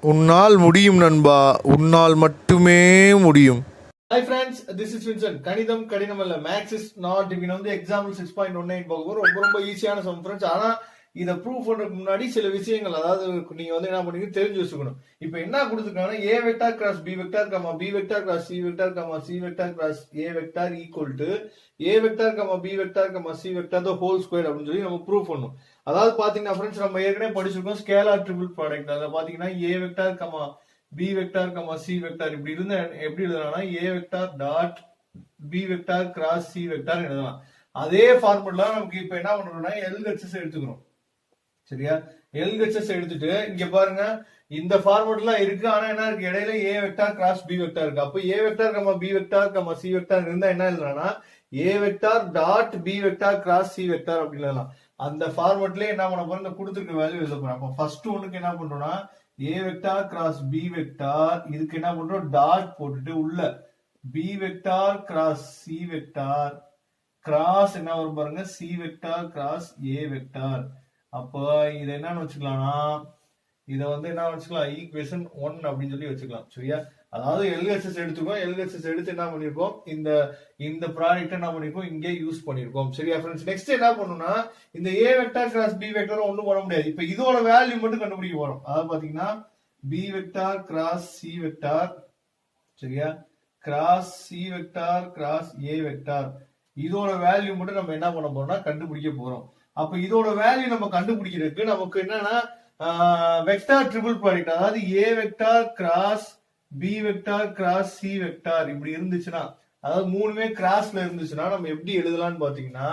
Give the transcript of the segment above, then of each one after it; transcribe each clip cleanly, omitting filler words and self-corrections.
உன்னால் முடியும் நண்பா, உன்னால் மட்டுமே முடியும். Hi friends, this is Vincent. கணிதம் கடினம் அல்ல, மேக்ஸ் இஸ் நாட். இப்போ வந்து எக்ஸாம்பிள் 6.19 பார்க்க போகிறோம். ரொம்ப ரொம்ப ஈஸியான சம் ஃப்ரெண்ட்ஸ். ஆனால் இதை ப்ரூவ் பண்ணுறதுக்கு முன்னாடி சில விஷயங்கள், அதாவது நீங்கள் வந்து என்ன பண்ணீங்க தெரிஞ்சு வச்சுக்கணும். இப்போ என்ன கொடுத்துருக்காங்கன்னா, A vector cross B vector comma B vector cross C vector comma C vector cross A vector equal to A vector comma B vector comma C vector the whole square அப்படின்னு சொல்லி நம்ம ப்ரூவ் பண்ணணும். அதாவது பார்த்தீங்கன்னா friends, நம்ம ஏற்கனவே படிச்சிருக்கோம் scalar triple product. அதில் பார்த்தீங்கன்னா A vector comma B vector comma C vector இப்படி இருந்தா எப்படி எழுதலாம்னா, A vector dot B vector cross C vector எழுதலாம். அதே ஃபார்முலா நமக்கு இப்ப என்ன பண்றோம்னா, எல்ஹெச்எஸ் எடுத்துக்கிறோம். சரியா, எல்ஹெச்எஸ் எடுத்துட்டு இங்க பாருங்க, இந்த ஃபார்முலா இருக்கு. ஆனா என்ன இருக்கு, இடையில A vector cross B vector இருக்கு. அப்ப A vector comma B vector comma C vector இருந்தா என்ன எழுதலாம்னா, A vector dot B vector cross C vector அப்படின்னு எழுதலாம். அந்த ஃபார்முலாலே என்ன பண்ண போறோம், இந்த கொடுத்துருக்க வேல்யூ எழுத போறோம். அப்ப ஃபர்ஸ்ட் ஒண்ணுக்கு என்ன பண்றோம்னா, A vector cross B vector, இதுக்கு என்ன பண்றோம், டாட் போட்டுட்டு உள்ள B vector cross C vector cross என்ன வரும் பாருங்க, C vector cross A vector. அப்போ இதை என்னன்னு வச்சுக்கலாம்னா, இதை வந்து என்ன வச்சுக்கலாம், ஈக்குவேஷன் 1 அப்படின்னு சொல்லி வச்சுக்கலாம். சரியா, அதாவது எல்ஹெச்எஸ் எடுத்துக்கோம். எல்ஹெச்எஸ் எடுத்து என்ன பண்ணிருக்கோம், இந்த ப்ராடக்ட் என்ன பண்ணிருக்கோம், இங்கே யூஸ் பண்ணிருக்கோம். சரியா ஃப்ரெண்ட்ஸ், நெக்ஸ்ட் என்ன பண்ணணும்னா, இந்த A vector cross B vector ஒன்றும் பண்ண முடியாது. இப்ப இதோட வேல்யூ மட்டும் கண்டுபிடிக்க போறோம். அதாவது பாத்தீங்கன்னா B vector cross C vector, சரியா, cross C vector cross A vector, இதோட வேல்யூ மட்டும் நம்ம என்ன பண்ண போறோம்னா கண்டுபிடிக்க போறோம். அப்ப இதோட வேல்யூ நம்ம கண்டுபிடிக்கிறதுக்கு நமக்கு என்னன்னா, வெக்டார் ட்ரிபிள் ப்ராடக்ட், அதாவது A vector cross B vector cross C vector இப்படி இருந்துச்சுன்னா, அதாவது மூணுமே கிராஸ்ல இருந்துச்சுன்னா நம்ம எப்படி எழுதலாம்னு பாத்தீங்கன்னா,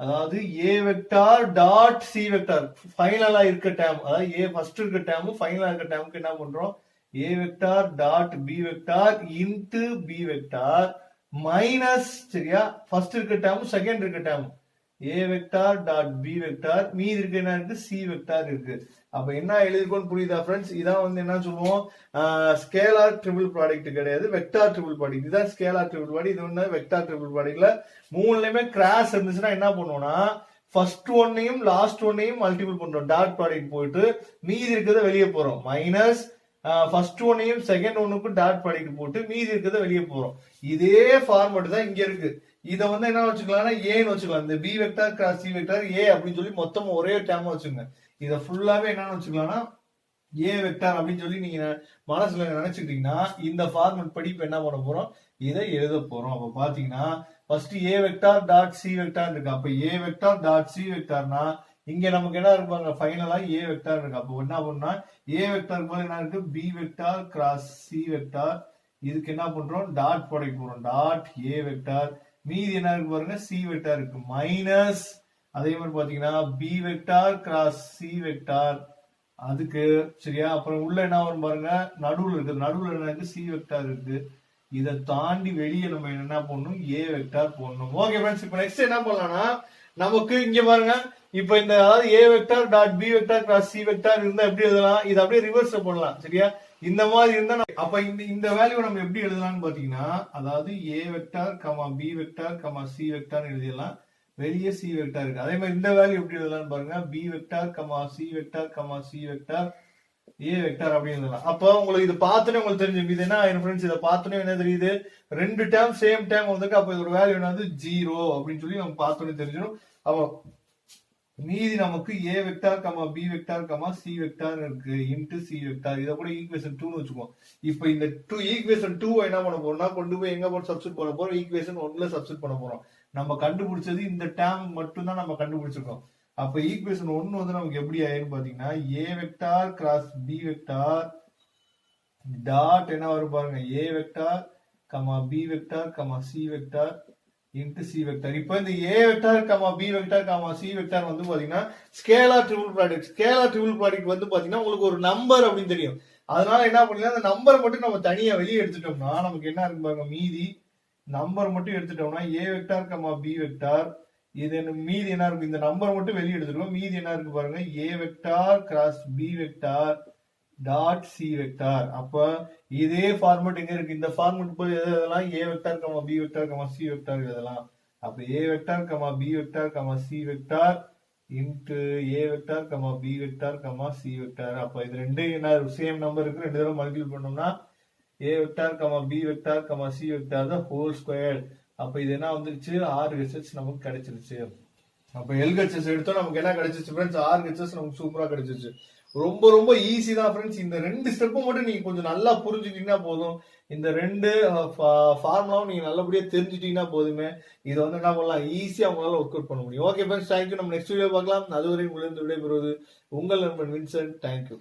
அதாவது A vector dot C vector ஃபைனலா இருக்க டேம், அதாவது ஏ ஃபர்ஸ்ட் இருக்க டேம் ஃபைனலா இருக்க டேமுக்கு என்ன பண்றோம், A vector dot B vector into B vector minus, சரியா, ஃபர்ஸ்ட் இருக்க டேம் செகண்ட் இருக்க term A vector dot B vector, மீதி இருக்கு என்ன இருக்கு, சி வெக்டார் இருக்கு. அப்ப என்ன எழுதிருக்கோம்னு புரியுதா ஃப்ரெண்ட்ஸ்? இதான் வந்து என்ன சொல்லுவோம், ஸ்கேலார் ட்ரிபிள் ப்ராடக்ட் கிடையாது, வெக்டார் ட்ரிபிள் ப்ராடக்ட். இதுதான் ஸ்கேலார் ட்ரிபிள் ப்ராடக்ட், இது ஒண்ணு வெக்டார் ட்ரிபிள் ப்ராடக்ட்ல மூணுலயுமே கிராஸ் இருந்துச்சுன்னா என்ன பண்ணுவோம்னா, ஃபர்ஸ்ட் ஒன்னையும் லாஸ்ட் ஒன்னையும் மல்டிபிள் பண்றோம், டாட் ப்ராடக்ட் போயிட்டு மீதி இருக்கிறத வெளியே போறோம், மைனஸ் ஃபர்ஸ்ட் ஒன்னையும் செகண்ட் ஒன்னுக்கும் டாட் ப்ராடக்ட் போட்டு மீதி இருக்கிறத வெளியே போறோம். இதே ஃபார்மட் தான் இங்க இருக்கு. இதை வந்து என்ன வச்சுக்கலாம்னா, ஏன்னு வச்சுக்கலாம். இந்த B vector cross C vector A அப்படின்னு சொல்லி மொத்தம் ஒரே டேம் வச்சுங்க. இதை ஃபுல்லாவே என்னன்னு வச்சுக்கலாம்னா ஏ வெக்டார் அப்படின்னு சொல்லி நீங்க மனசுல நினைச்சுக்கிட்டீங்கன்னா, இந்த ஃபார்மட் படி இப்ப என்ன பண்ண போறோம், இதை எழுத போறோம். அப்ப பாத்தீங்கன்னா ஃபர்ஸ்ட் ஏ வெக்டார் டாட் சி வெக்டார் இருக்கு. அப்ப ஏ வெக்டார் டாட் சி வெக்டார்னா இங்க நமக்கு என்ன இருப்பாங்க, ஃபைனலா ஏ வெக்டார் இருக்கு. அப்போ என்ன பண்ணா, ஏ வெக்டார் போல என்ன இருக்கு, B vector cross C vector, இதுக்கு என்ன பண்றோம், டாட் ப்ராடக்ட் போறோம், டாட் ஏ வெக்டார், மீதி என்ன இருக்கு பாருங்க, சி வெக்டார் இருக்கு, மைனஸ் அதே மாதிரி பாத்தீங்கன்னா B vector cross C vector அதுக்கு, சரியா. அப்புறம் உள்ள என்ன வரும் பாருங்க, நடுவுல இருக்கு, நடுவுல என்ன இருக்கு, சி வெக்டார் இருக்கு. இதை தாண்டி வெளியே நம்ம என்ன பண்ணணும், ஏ வெக்டார் போடணும். ஓகே ஃப்ரெண்ட்ஸ், இப்போ நெக்ஸ்ட் என்ன பண்ணலாம்னா, நமக்கு இங்க பாருங்க, இப்ப இந்த அதாவது A vector dot B vector cross C vector இருந்தா எப்படி எழுதலாம், இது அப்படியே ரிவர்ஸ் பண்ணலாம். சரியா, இந்த மாதிரி இருந்தா அப்ப இந்த வேல்யூ நம்ம எப்படி எழுதலாம்னு பாத்தீங்கன்னா, அதாவது A vector comma B vector comma C vector எழுதிடலாம், வெளியே சி வெக்டார் இருக்கு. அதே மாதிரி இந்த வேல்யூ எப்படி எழுதலாம்னு பாருங்க, B vector comma C vector comma C vector A vector அப்படின்னு எழுதலாம். அப்ப உங்களுக்கு இது பார்த்தோன்னே உங்களுக்கு தெரிஞ்சு இது என்ன ஃப்ரெண்ட்ஸ், இதை பார்த்தோன்னே என்ன தெரியுது, ரெண்டு டேம் சேம் டேம் வந்திருக்கு. அப்ப இதோட வேல்யூ என்னது, 0 அப்படின்னு சொல்லி நம்ம பார்த்தோன்னே தெரிஞ்சிடும். அப்போ மீதி நமக்கு A vector comma B vector comma C vector இருக்கு இன்டு சி வெக்டார். இதை கூட ஈக்குவேஷன் 2 வச்சுக்கோம். இப்போ இந்த ஈக்குவேஷன் 2 என்ன பண்ண போறோம்னா, கொண்டு போய் எங்க போட்டு சப்ஸ்டிட் பண்ண போறோம், ஈக்குவேஷன் 1ல சப்ஸ்டிட் பண்ண போறோம். நம்ம கண்டுபிடிச்சது இந்த டேம் மட்டும் தான் நம்ம கண்டுபிடிச்சிருக்கோம். அப்ப ஈக்குவேஷன் 1 வந்து நமக்கு எப்படி ஆயிரும் பாத்தீங்கன்னா, A vector cross B vector dot என்ன வரும் பாருங்க, A vector comma B vector comma C vector into C vector. இப்போ இந்த A vector comma B vector comma C vector வந்து பாத்தீங்கன்னா scalar triple product. Scalar triple product வந்து பாத்தீங்கன்னா உங்களுக்கு ஒரு நம்பர் அப்படின்னு தெரியும். அதனால என்ன பண்ணலாம், அந்த நம்பர் மட்டும் நம்ம தனியா வெளியே எடுத்துட்டோம்னா நமக்கு என்ன இருக்கு பாருங்க, மீதி நம்பர் மட்டும் எடுத்துட்டோம்னா ஏ வெக்டார் கமா பி வெக்டார், இது மீதி என்ன இருக்கு, இந்த நம்பர் மட்டும் வெளியே எடுத்துட்டோம், மீதி என்ன இருக்கு பாருங்க, A vector cross B vector dot C vector. அப்ப இதே ஃபார்மட் எங்க இருக்கு, இந்த ஃபார்மட் போய் எழுதலாம், A vector comma B vector comma C vector எழுதலாம். அப்ப A vector comma B vector comma C vector into A vector comma B vector comma C vector. அப்ப இது ரெண்டு என்ன சேம் நம்பர் இருக்கு, ரெண்டு தடவை மல்டிபிள் பண்ணோம்னா A vector comma B vector comma C vector தான் ஹோல் ஸ்கொயர். அப்ப இது என்ன வந்துருச்சு, 6 ஹெச்எஸ் நமக்கு கிடைச்சிருச்சு. அப்ப எல்ஹெச்எஸ் எடுத்தோம், நமக்கு என்ன கிடைச்சிருச்சு ஃப்ரெண்ட்ஸ், 6 ஹெச்எஸ் நமக்கு சூப்பரா கிடைச்சிருச்சு. ரொம்ப ரொம்ப ஈஸி தான் ஃப்ரெண்ட்ஸ். இந்த ரெண்டு ஸ்டெப்பும் மட்டும் நீங்க கொஞ்சம் நல்லா புரிஞ்சுக்கிட்டீங்கன்னா போதும். இந்த ரெண்டு ஃபார்முலாவும் நீங்க நல்லபடியா தெரிஞ்சுட்டீங்கன்னா போதுமே, இதை வந்து என்ன பண்ணலாம், ஈஸியா உங்களால ஒர்க் அவுட் பண்ண முடியும். Okay friends, thank you. நம்ம நெக்ஸ்ட் வீடியோ பார்க்கலாம். அதுவரை உங்களிருந்து விடைபெறுவது உங்கள் நண்பன் வின்சென்ட். தேங்க்யூ.